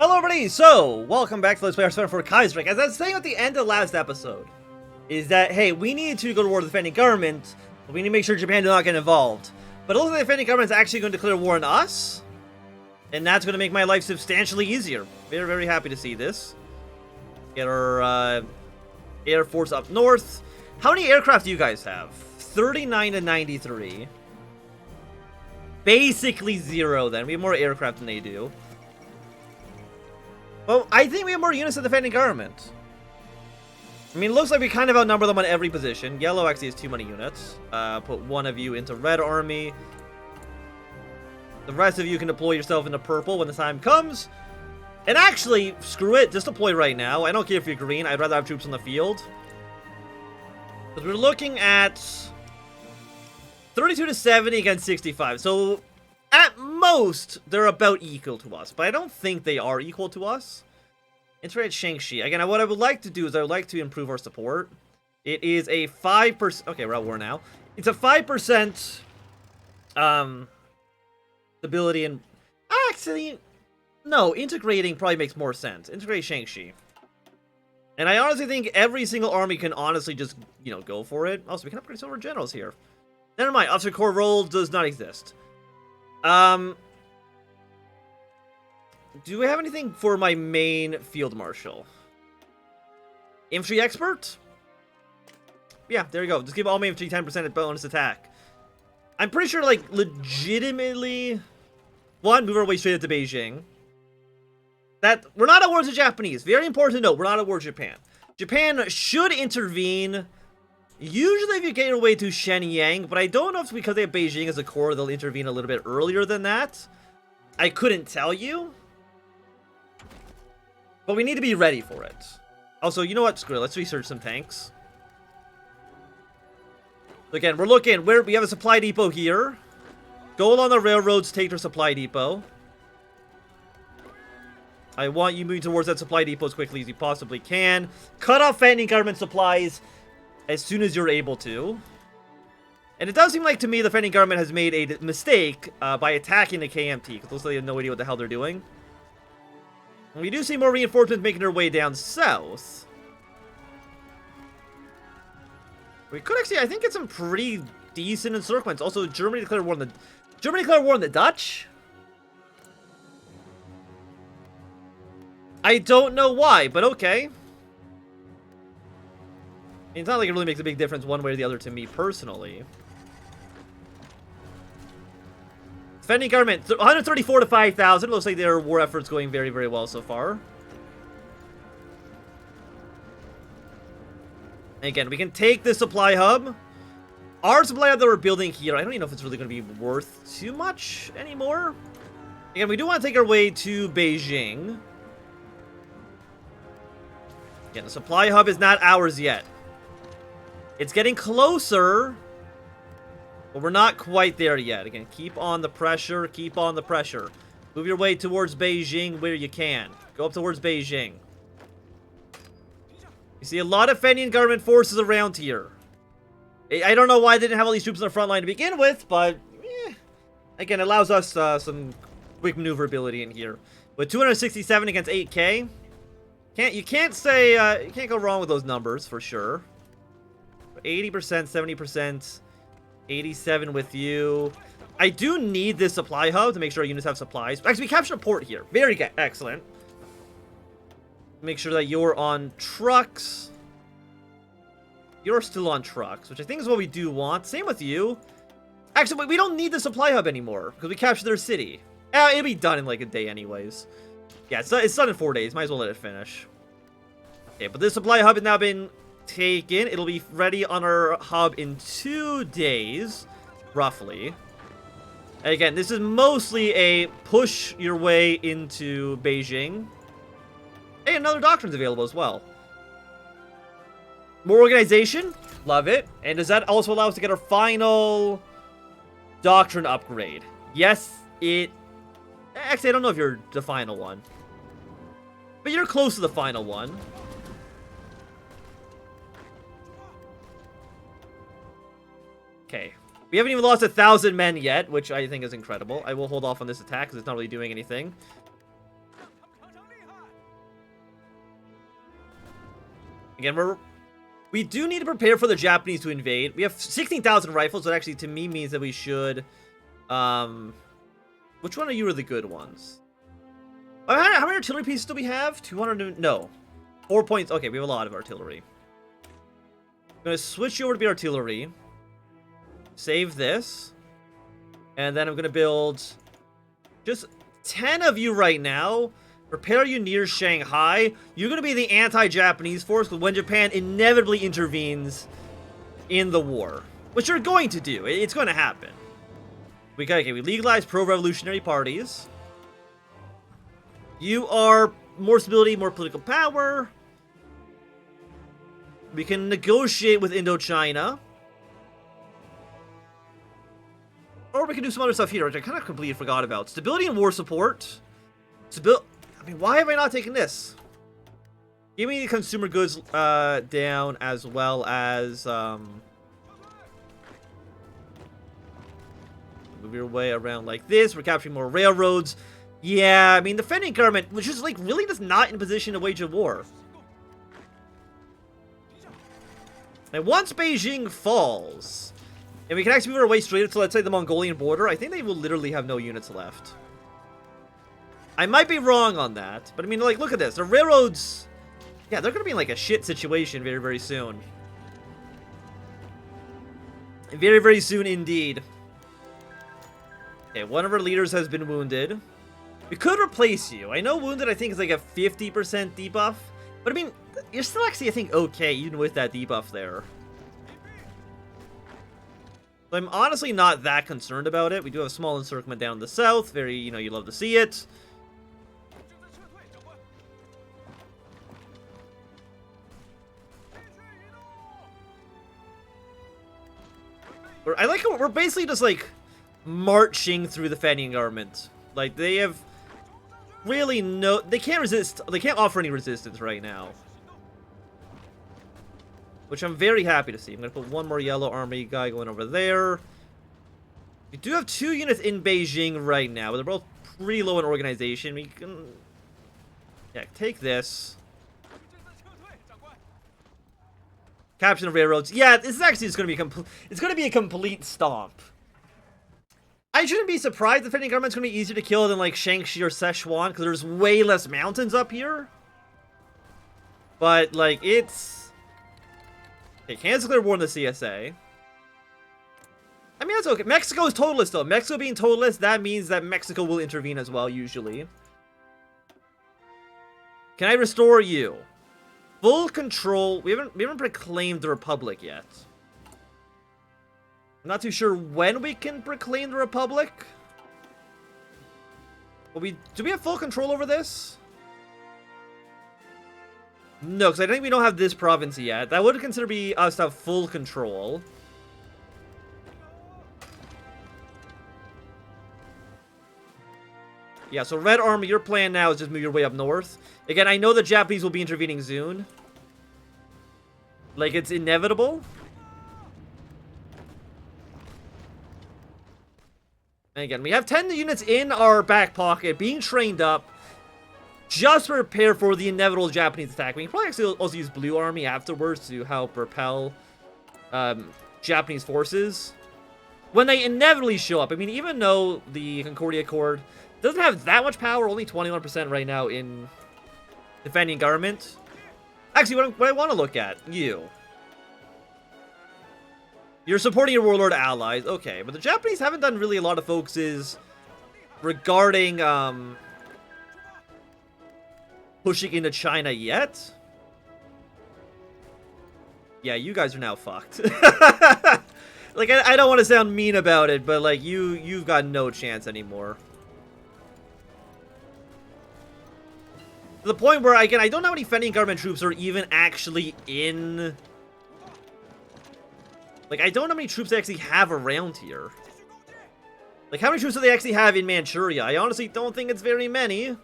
Hello everybody, so welcome back to Let's Play Stomping for Kaiserreich. As I was saying at the end of last episode, is that, hey, we need to go to war with the defending government, but we need to make sure Japan does not get involved. But it looks like the defending government is actually going to declare war on us, and that's going to make my life substantially easier. Very, very happy to see this. Get our Air Force up north. How many aircraft do you guys have? 39 to 93. Basically zero then. We have more aircraft than they do. Well, I think we have more units than the defending government. I mean, it looks like we kind of outnumber them on every position. Yellow actually has too many units. Put one of you into red army. The rest of you can deploy yourself into purple when the time comes. And actually, screw it. Just deploy right now. I don't care if you're green. I'd rather have troops on the field. Because we're looking at 32 to 70 against 65. So at most, they're about equal to us, but I don't think they are equal to us. Integrate Shaanxi. Again, what I would like to do is I would like to improve our support. It is a 5%... Okay, we're at war now. It's a 5% stability and... Actually, no, integrating probably makes more sense. Integrate Shaanxi. And I honestly think every single army can honestly just, you know, go for it. Also, we can upgrade some of our generals here. Never mind, Officer Corps role does not exist. Do we have anything for my main field marshal? Infantry expert? Yeah, there you go. Just give all my infantry 10% bonus attack. I'm pretty sure, like, legitimately... One, move our way straight into Beijing. That, we're not at war with the Japanese. Very important to note, we're not at war with Japan. Japan should intervene... Usually if you get your way to Shenyang, but I don't know if it's because they have Beijing as a core, they'll intervene a little bit earlier than that. I couldn't tell you. But we need to be ready for it. Also, you know what? Screw it. Let's research some tanks. Again, we're looking where we have a supply depot here. Go along the railroads, take their supply depot. I want you moving towards that supply depot as quickly as you possibly can. Cut off any government supplies as soon as you're able to. And it does seem like to me the defending government has made a mistake by attacking the KMT, because it looks like they have no idea what the hell they're doing. And we do see more reinforcements making their way down south. We could actually, I think, get some pretty decent encirclements. Also, Germany declared war on the Dutch. I don't know why, but okay. It's not like it really makes a big difference one way or the other to me personally. Defending government, 134 to 5,000. Looks like their war effort's going very, very well so far. And again, we can take this supply hub. Our supply hub that we're building here, I don't even know if it's really going to be worth too much anymore. Again, we do want to take our way to Beijing. Again, the supply hub is not ours yet. It's getting closer, but we're not quite there yet. Again, keep on the pressure, keep on the pressure. Move your way towards Beijing where you can. Go up towards Beijing. You see a lot of Fenian government forces around here. I don't know why they didn't have all these troops on the front line to begin with, but again, it allows us some quick maneuverability in here. With 267 against 8K, you can't go wrong with those numbers for sure. 80%, 70%, 87 with you. I do need this supply hub to make sure our units have supplies. Actually, we captured a port here. Very good. Excellent. Make sure that you're on trucks. You're still on trucks, which I think is what we do want. Same with you. Actually, we don't need the supply hub anymore because we captured their city. It'll be done in like a day anyways. Yeah, it's done in 4 days. Might as well let it finish. Okay, but this supply hub has now been taken. It'll be ready on our hub in 2 days, roughly. And again, this is mostly a push your way into Beijing. Hey, another doctrine's available as well. More organization, love it. And does that also allow us to get our final doctrine upgrade? Yes, it... Actually, I don't know if you're the final one, but you're close to the final one. Okay. We haven't even lost 1,000 men yet, which I think is incredible. I will hold off on this attack because it's not really doing anything. Again, we do need to prepare for the Japanese to invade. We have 16,000 rifles, that actually to me means that we should... which one of you are the good ones? How many artillery pieces do we have? 200... No. 4 points. Okay, we have a lot of artillery. I'm going to switch you over to be artillery. Save this. And then I'm going to build just 10 of you right now. Prepare you near Shanghai. You're going to be the anti-Japanese force when Japan inevitably intervenes in the war. Which you're going to do. It's going to happen. We legalize pro-revolutionary parties. You are more stability, more political power. We can negotiate with Indochina. Or we can do some other stuff here, which I kind of completely forgot about. Stability and war support. I mean, why have I not taken this? Give me the consumer goods down, as well as... move your way around like this. We're capturing more railroads. Yeah, I mean, the defending government, which is, like, really just not in a position to wage a war. And once Beijing falls, and we can actually move our way straight to, let's say, the Mongolian border, I think they will literally have no units left. I might be wrong on that, but I mean, like, look at this. The railroads, yeah, they're going to be in, like, a shit situation very, very soon. Very, very soon indeed. Okay, one of our leaders has been wounded. We could replace you. I know wounded, I think, is like a 50% debuff. But I mean, you're still actually, I think, okay, even with that debuff there. So I'm honestly not that concerned about it. We do have a small encirclement down the south. Very, you know, you love to see it. I like how we're basically just, like, marching through the Fenian government. Like, they have really no... They can't resist. They can't offer any resistance right now. Which I'm very happy to see. I'm going to put one more yellow army guy going over there. We do have 2 units in Beijing right now, but they're both pretty low in organization. We can... Yeah, take this. Capture the railroads. Yeah, this is actually just going to be it's going to be a complete stomp. I shouldn't be surprised the defending government's going to be easier to kill than, like, Shaanxi or Sichuan, because there's way less mountains up here. But, like, it's... Okay, cancel their war in the CSA. I mean, that's okay. Mexico is totalist, though. Mexico being totalist, that means that Mexico will intervene as well, usually. Can I restore you? Full control. We haven't proclaimed the Republic yet. I'm not too sure when we can proclaim the Republic. But do we have full control over this? No, because I think we don't have this province yet. That would consider us to have full control. Yeah, so Red Army, your plan now is just move your way up north. Again, I know the Japanese will be intervening soon. Like, it's inevitable. And again, we have 10 units in our back pocket being trained up just to prepare for the inevitable Japanese attack. We can probably actually also use Blue Army afterwards to help repel Japanese forces when they inevitably show up. I mean, even though the Concordia Accord doesn't have that much power, only 21% right now in defending government. Actually, what I want to look at, you're supporting your warlord allies, okay, but the Japanese haven't done really a lot of focuses regarding pushing into China yet. Yeah, you guys are now fucked. Like, I don't want to sound mean about it, but like you've got no chance anymore. To the point where, again, I don't know how many Fenian government troops are even actually in... Like, I don't know how many troops they actually have around here. Like, how many troops do they actually have in Manchuria? I honestly don't think it's very many.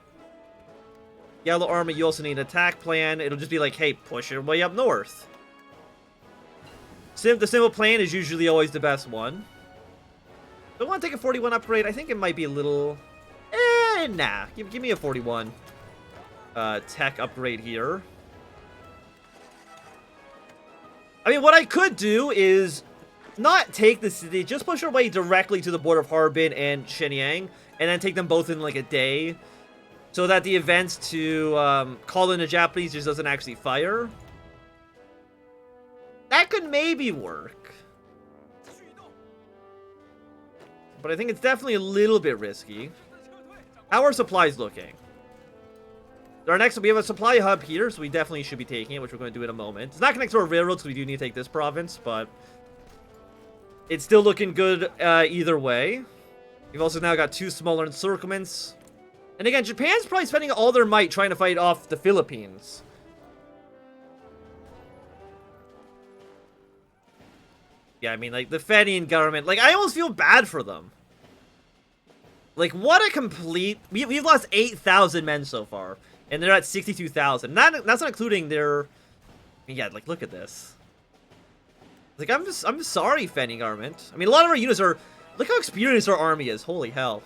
Yellow Army, you also need an attack plan. It'll just be like, hey, push your way up north. The simple plan is usually always the best one. Do I want to take a 41 upgrade? I think it might be a little... nah. Give me a 41 tech upgrade here. I mean, what I could do is not take the city, just push our way directly to the border of Harbin and Shenyang, and then take them both in like a day, so that the events to call in the Japanese just doesn't actually fire. That could maybe work. But I think it's definitely a little bit risky. How are supplies looking? Our next, we have a supply hub here, so we definitely should be taking it, which we're going to do in a moment. It's not connected to our railroads, because we do need to take this province, but it's still looking good either way. We've also now got 2 smaller encirclements. And again, Japan's probably spending all their might trying to fight off the Philippines. Yeah, I mean, like, the Fenian government, like, I almost feel bad for them. Like, what a complete... We've lost 8,000 men so far, and they're at 62,000. That's not including their... Yeah, like, look at this. Like, I'm just sorry, Fenian government. I mean, a lot of our units are... Look how experienced our army is. Holy hell.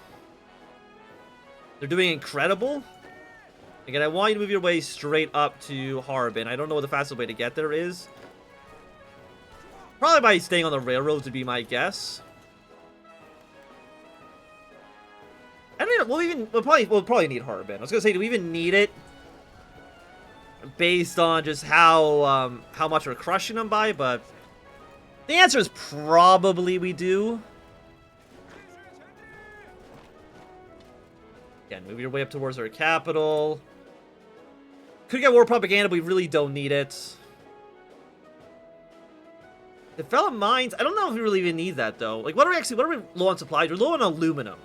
They're doing incredible. Again, I want you to move your way straight up to Harbin. I don't know what the fastest way to get there is. Probably by staying on the railroads would be my guess. I don't know. We'll probably need Harbin. I was gonna say, do we even need it? Based on just how much we're crushing them by, but the answer is probably we do. Again, move your way up towards our capital. Could get war propaganda, but we really don't need it. Develop mines. I don't know if we really even need that though. Like, what are we low on supplies? We're low on aluminum.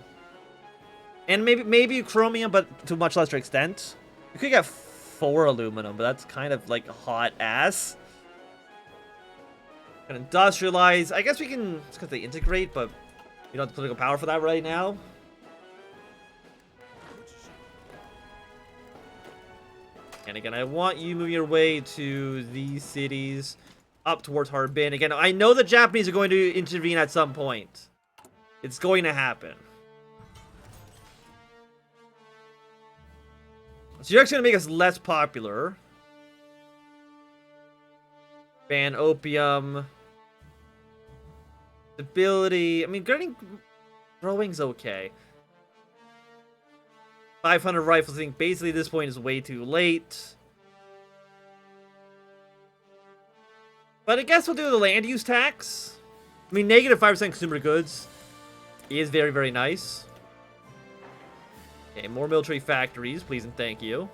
And maybe chromium, but to a much lesser extent. We could get 4 aluminum, but that's kind of like hot ass. And industrialize. I guess we can, it's because they integrate, but we don't have the political power for that right now. And again, I want you moving your way to these cities. Up towards Harbin. Again, I know the Japanese are going to intervene at some point. It's going to happen. So you're actually going to make us less popular. Ban opium. Stability. I mean, growing's okay. 500 rifles. I think basically this point is way too late. But I guess we'll do the land use tax. I mean, negative 5% consumer goods is very, very nice. Okay, more military factories, please and thank you.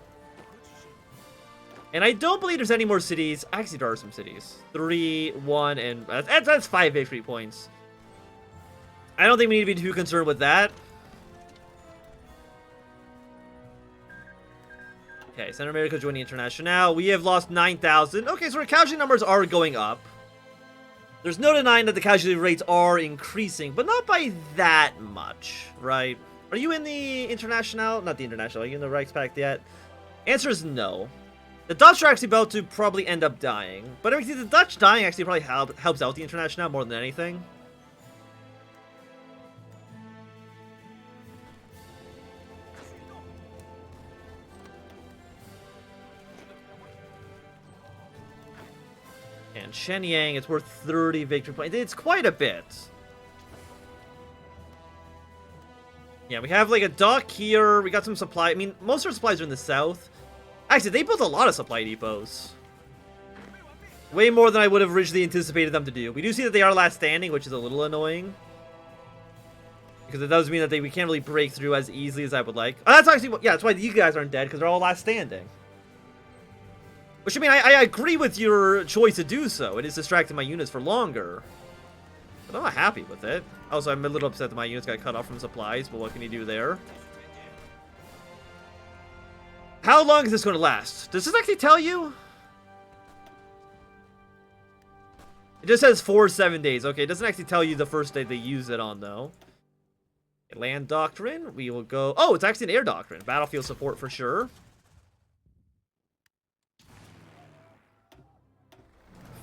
And I don't believe there's any more cities. Actually, there are some cities. 3, 1, and... That's 5 victory points. I don't think we need to be too concerned with that. Okay, Central America joining International. We have lost 9,000. Okay, so our casualty numbers are going up. There's no denying that the casualty rates are increasing, but not by that much, right? Are you in the International? Not the International. Are you in the Reichspakt yet? Answer is no. The Dutch are actually about to probably end up dying. But I mean, the Dutch dying actually probably helps out the International more than anything. And Shenyang, it's worth 30 victory points. It's quite a bit. Yeah, we have like a dock here. We got some supply. I mean, most of our supplies are in the south. Actually, they built a lot of supply depots. Way more than I would have originally anticipated them to do. We do see that they are last standing, which is a little annoying. Because it does mean that we can't really break through as easily as I would like. Oh, that's actually, yeah, that's why these guys aren't dead, because they're all last standing. Which, I mean, I agree with your choice to do so. It is distracting my units for longer. But I'm not happy with it. Also, I'm a little upset that my units got cut off from supplies, but what can you do there? How long is this going to last? Does this actually tell you? It just says 4-7 days. Okay, it doesn't actually tell you the first day they use it on, though. Land doctrine. We will go... Oh, it's actually an air doctrine. Battlefield support for sure.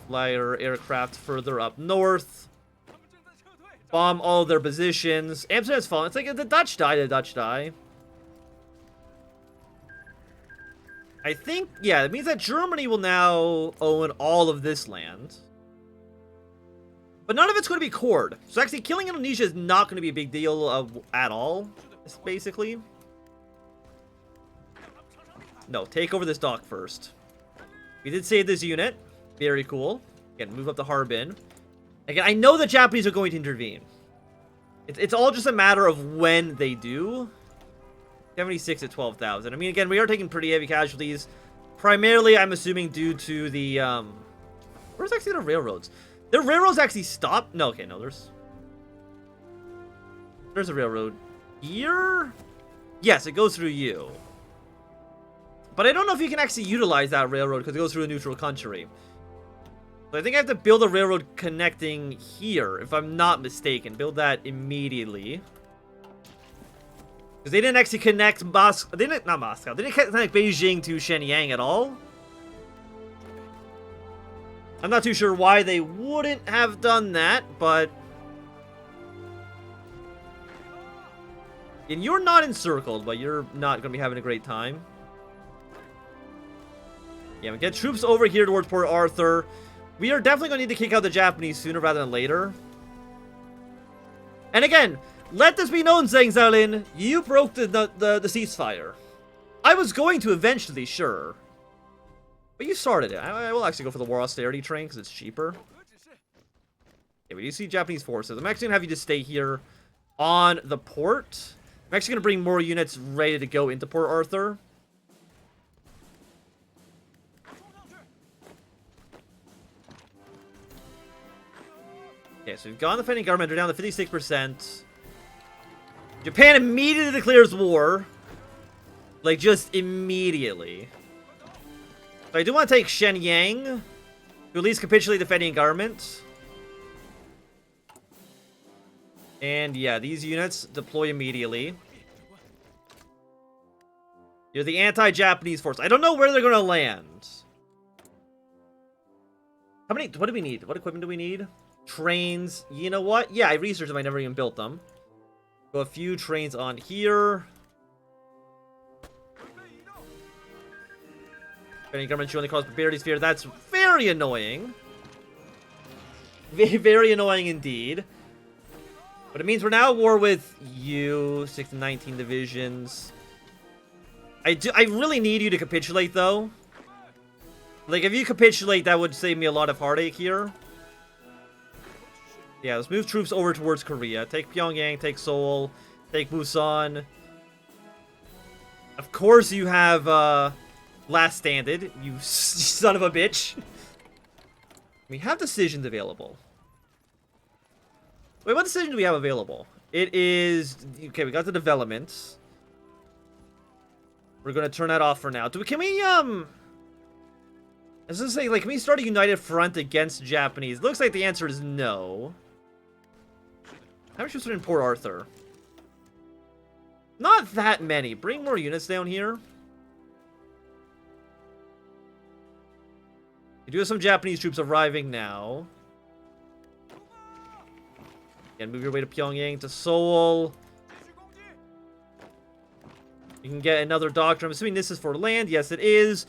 Flyer aircraft further up north. Bomb all their positions. Amsterdam's fallen. It's like if the Dutch die, the Dutch die. I think, yeah, it means that Germany will now own all of this land. But none of it's going to be cored. So actually, killing Indonesia is not going to be a big deal at all, basically. No, take over this dock first. We did save this unit. Very cool. Again, move up to Harbin. Again, I know the Japanese are going to intervene. It's all just a matter of when they do. 76 at 12,000. I mean, again, we are taking pretty heavy casualties. Primarily, I'm assuming due to the, where's actually the railroads? The railroads actually stopped? No, okay, no, there's a railroad here? Yes, it goes through you. But I don't know if you can actually utilize that railroad because it goes through a neutral country. So I think I have to build a railroad connecting here, if I'm not mistaken. Build that immediately. Because they didn't actually connect Moscow. They didn't connect Beijing to Shenyang at all. I'm not too sure why they wouldn't have done that, but... And you're not encircled, but you're not going to be having a great time. Yeah, we get troops over here towards Port Arthur. We are definitely going to need to kick out the Japanese sooner rather than later. And again, let this be known, Zhang Xiaolin, you broke the ceasefire. I was going to eventually, sure. But you started it. I will actually go for the war austerity train because it's cheaper. Yeah, we do see Japanese forces. I'm actually going to have you just stay here on the port. I'm actually going to bring more units ready to go into Port Arthur. Okay, so we've got the defending government. They're down to 56%. Japan immediately declares war. Like, just immediately. So I do want to take Shenyang to at least capitulate the defending government. And yeah, these units deploy immediately. You're the anti-Japanese force. I don't know where they're going to land. How many? What do we need? What equipment do we need? Trains. You know what? Yeah, I researched them. I never even built them. Go a few trains on here. Any government should only cause prosperities fear. That's very annoying. Very, very annoying indeed. But it means we're now at war with you. 6 and 19 divisions. I really need you to capitulate, though. Like, if you capitulate, that would save me a lot of heartache here. Yeah, let's move troops over towards Korea. Take Pyongyang, take Seoul, take Busan. Of course you have, Last Standed, you son of a bitch. We have decisions available. Wait, what decision do we have available? It is... Okay, we got the developments. We're gonna turn that off for now. Can we, I was gonna say, like, can we start a united front against Japanese? Looks like the answer is no. How many troops are in Port Arthur? Not that many. Bring more units down here. You do have some Japanese troops arriving now. Again, move your way to Pyongyang, to Seoul. You can get another doctrine. I'm assuming this is for land. Yes, it is.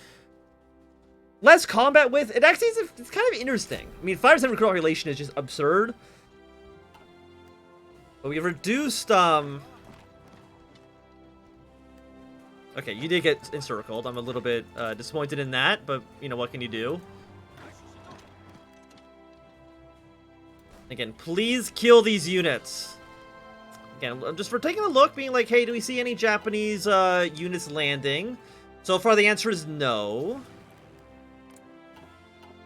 Less combat with. It actually is. It's kind of interesting. I mean, 5% recruit population is just absurd. But we reduced, Okay, you did get encircled. I'm a little bit disappointed in that, but, you know, what can you do? Again, please kill these units. Again, just for taking a look, being like, hey, do we see any Japanese units landing? So far, the answer is no.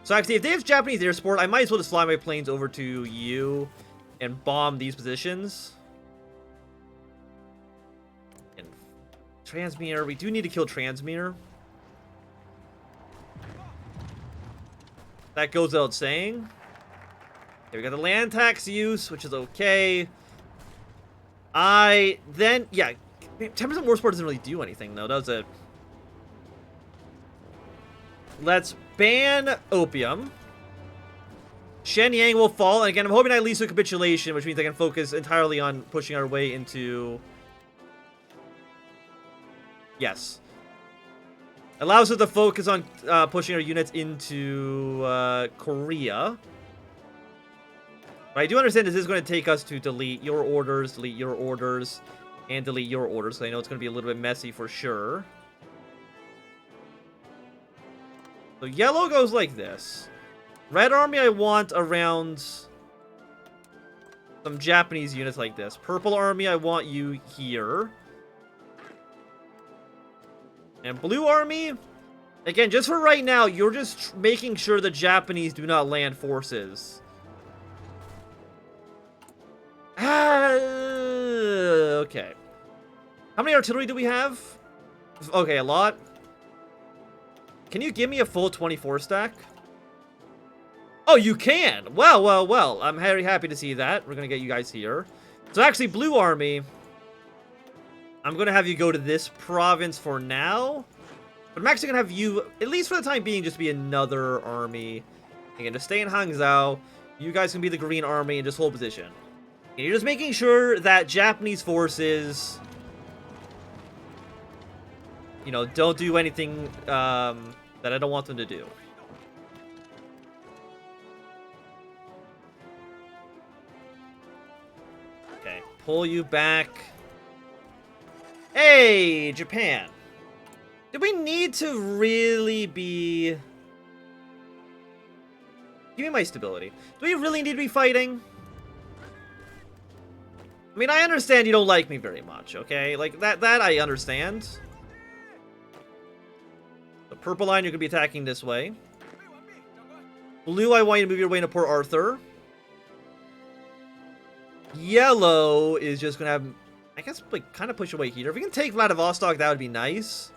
So actually, if they have Japanese air support, I might as well just fly my planes over to you and bomb these positions. And Transmere, we do need to kill Transmere. That goes without saying. Okay, we got the land tax use, which is okay. Yeah, 10% war support doesn't really do anything, though, does it? Let's ban opium. Shenyang will fall, and again, I'm hoping I at least a capitulation, which means I can focus entirely on pushing our way into... Yes. Allows us to focus on pushing our units into Korea. But I do understand this is going to take us to delete your orders, and delete your orders. So I know it's going to be a little bit messy for sure. So yellow goes like this. Red army I want around some Japanese units like this. Purple army I want you here. And blue army, again, just for right now, you're just making sure the Japanese do not land forces. Okay. How many artillery do we have? Okay, a lot. Can you give me a full 24 stack? Oh, you can! Well, well, well. I'm very happy to see that. We're gonna get you guys here. So actually, blue army, I'm gonna have you go to this province for now. But I'm actually gonna have you, at least for the time being, just be another army. Again, just stay in Hangzhou. You guys can be the green army and just hold position. And you're just making sure that Japanese forces, you know, don't do anything that I don't want them to do. Okay, pull you back. Hey, Japan. Do we need to really be... Give me my stability. Do we really need to be fighting? I mean, I understand you don't like me very much, okay? Like, that I understand. The purple line, you're going to be attacking this way. Blue, I want you to move your way into Port Arthur. Yellow is just going to have, I guess, like, kind of push away here. If we can take Vladivostok, that would be nice.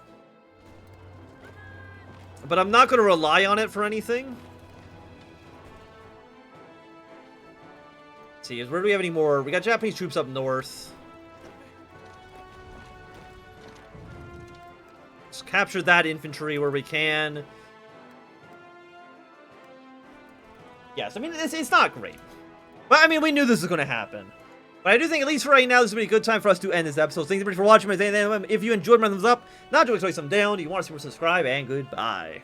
But I'm not going to rely on it for anything. Let's see, where do we have any more? We got Japanese troops up north. Let's capture that infantry where we can. Yes, I mean, it's not great. But, I mean, we knew this was going to happen. But I do think, at least for right now, this would be a good time for us to end this episode. Thanks everybody for watching. If you enjoyed, my thumbs up. Not to enjoy some down. You want to subscribe, and goodbye.